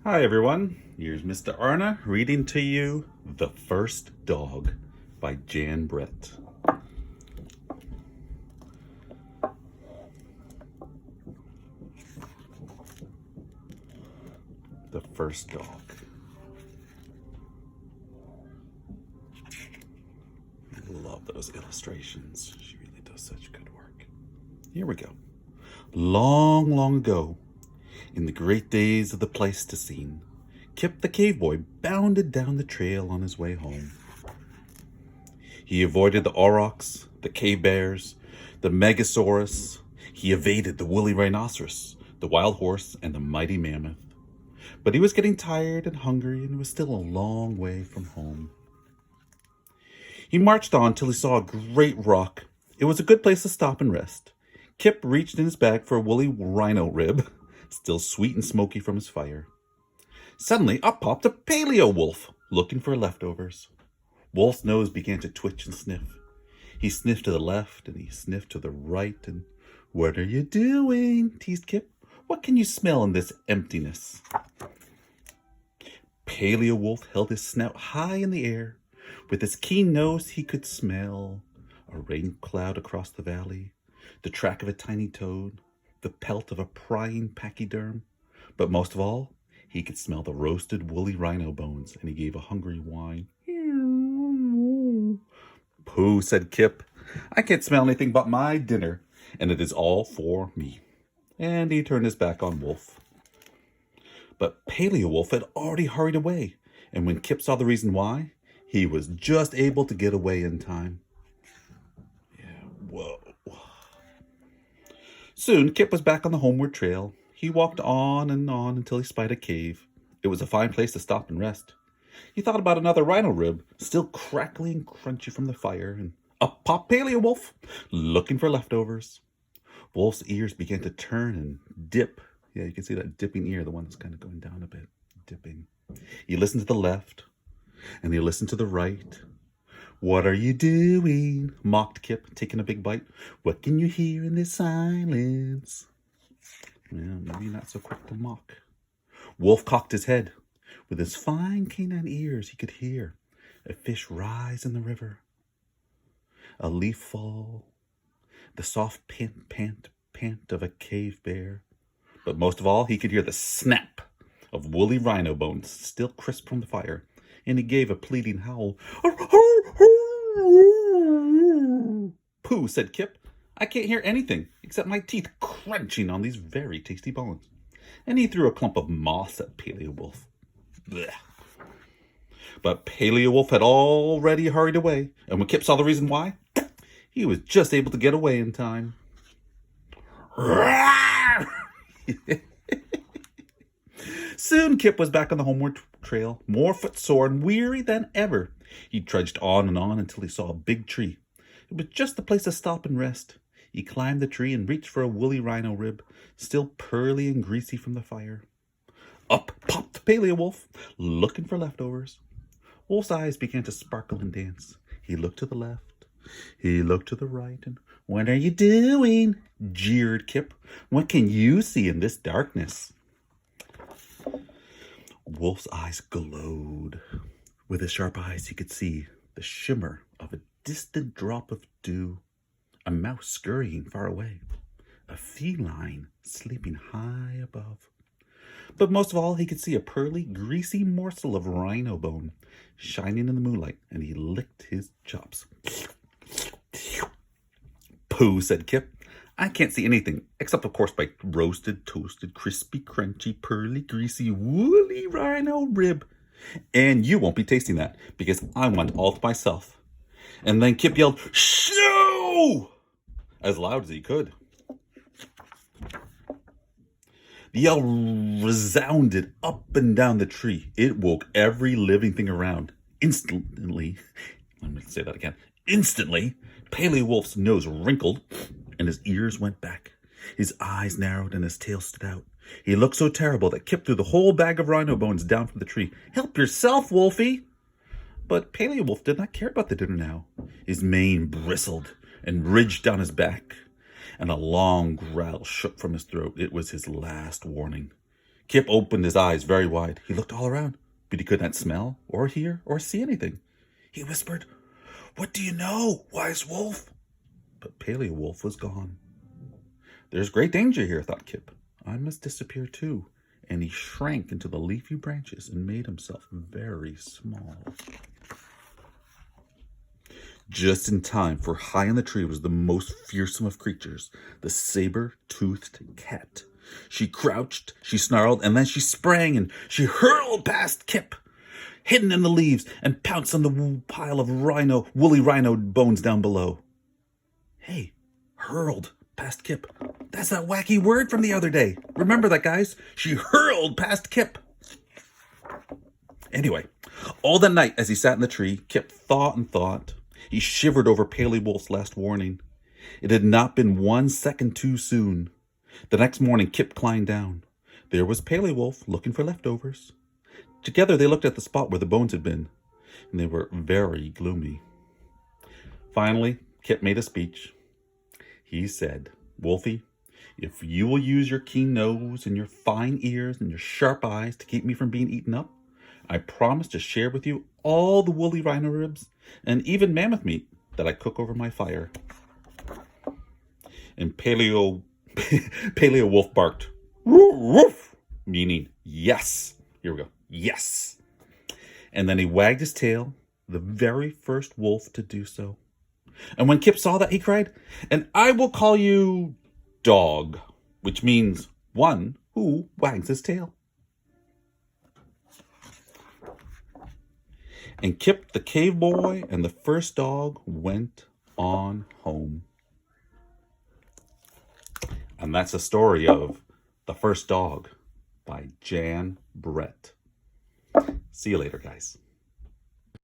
Hi everyone, here's Mr. Arne reading to you The First Dog by Jan Brett. The First Dog. I love those illustrations. She really does such good work. Here we go. Long, long ago, in the great days of the Pleistocene, Kip the cave boy bounded down the trail on his way home. He avoided the aurochs, the cave bears, the megasaurus. He evaded the woolly rhinoceros, the wild horse, and the mighty mammoth. But he was getting tired and hungry and was still a long way from home. He marched on till he saw a great rock. It was a good place to stop and rest. Kip reached in his bag for a woolly rhino rib, still sweet and smoky from his fire. Suddenly, up popped a paleo wolf, looking for leftovers. Wolf's nose began to twitch and sniff. He sniffed to the left and he sniffed to the right and, "What are you doing?" teased Kip. "What can you smell in this emptiness?" Paleo Wolf held his snout high in the air. With his keen nose, he could smell a rain cloud across the valley, the track of a tiny toad, the pelt of a prying pachyderm. But most of all, he could smell the roasted woolly rhino bones, and he gave a hungry whine. "Pooh," said Kip. "I can't smell anything but my dinner, and it is all for me." And he turned his back on Wolf. But Paleo Wolf had already hurried away, and when Kip saw the reason why, he was just able to get away in time. Whoa. Soon, Kip was back on the homeward trail. He walked on and on until he spied a cave. It was a fine place to stop and rest. He thought about another rhino rib, still crackly and crunchy from the fire, and up popped Paleo Wolf, looking for leftovers. Wolf's ears began to turn and dip. Yeah, you can see that dipping ear, the one that's kind of going down a bit, dipping. He listened to the left, and he listened to the right. "What are you doing?" mocked Kip, taking a big bite. "What can you hear in this silence?" Well, maybe not so quick to mock. Wolf cocked his head. With his fine canine ears, he could hear a fish rise in the river, a leaf fall, the soft pant, pant, pant of a cave bear. But most of all, he could hear the snap of woolly rhino bones, still crisp from the fire, and he gave a pleading howl. "Pooh," said Kip. "I can't hear anything except my teeth crunching on these very tasty bones." And he threw a clump of moss at Paleo Wolf. Blech. But Paleo Wolf had already hurried away, and when Kip saw the reason why, he was just able to get away in time. Soon Kip was back on the homeward trail, more footsore and weary than ever. He trudged on and on until he saw a big tree. It was just the place to stop and rest. He climbed the tree and reached for a woolly rhino rib, still pearly and greasy from the fire. Up popped Paleo Wolf, looking for leftovers. Wolf's eyes began to sparkle and dance. He looked to the left, he looked to the right, and "What are you doing?" jeered Kip. "What can you see in this darkness?" Wolf's eyes glowed. With his sharp eyes, he could see the shimmer of a distant drop of dew, a mouse scurrying far away, a feline sleeping high above. But most of all, he could see a pearly, greasy morsel of rhino bone shining in the moonlight, and he licked his chops. "Pooh," said Kip. "I can't see anything, except of course my roasted, toasted, crispy, crunchy, pearly, greasy, woolly rhino rib. And you won't be tasting that, because I want all to myself." And then Kip yelled, "Shoo!" as loud as he could. The yell resounded up and down the tree. It woke every living thing around. Instantly, Paleo Wolf's nose wrinkled and his ears went back. His eyes narrowed and his tail stood out. He looked so terrible that Kip threw the whole bag of rhino bones down from the tree. "Help yourself, Wolfie!" But Paleo Wolf did not care about the dinner now. His mane bristled and ridged down his back, and a long growl shook from his throat. It was his last warning. Kip opened his eyes very wide. He looked all around, but he could not smell or hear or see anything. He whispered, "What do you know, wise wolf?" But Paleo Wolf was gone. "There's great danger here," thought Kip. "I must disappear too." And he shrank into the leafy branches and made himself very small. Just in time, for high in the tree was the most fearsome of creatures, the saber-toothed cat. She crouched, she snarled, and then she sprang and she hurled past Kip, hidden in the leaves, and pounced on the pile of woolly rhino bones down below. Hey, hurled past Kip. That's that wacky word from the other day. Remember that, guys? She hurled past Kip. Anyway, all that night as he sat in the tree, Kip thought and thought. He shivered over Paley Wolf's last warning. It had not been 1 second too soon. The next morning, Kip climbed down. There was Paley Wolf looking for leftovers. Together they looked at the spot where the bones had been, and they were very gloomy. Finally, Kip made a speech. He said, "Wolfie, if you will use your keen nose and your fine ears and your sharp eyes to keep me from being eaten up, I promise to share with you all the woolly rhino ribs and even mammoth meat that I cook over my fire." And Paleo Wolf barked, "Woof, woof," meaning yes. Here we go. Yes. And then he wagged his tail, the very first wolf to do so. And when Kip saw that, he cried, "And I will call you Dog," which means one who wags his tail. And Kip the cave boy and the first dog went on home. And that's the story of The First Dog by Jan Brett. See you later, guys.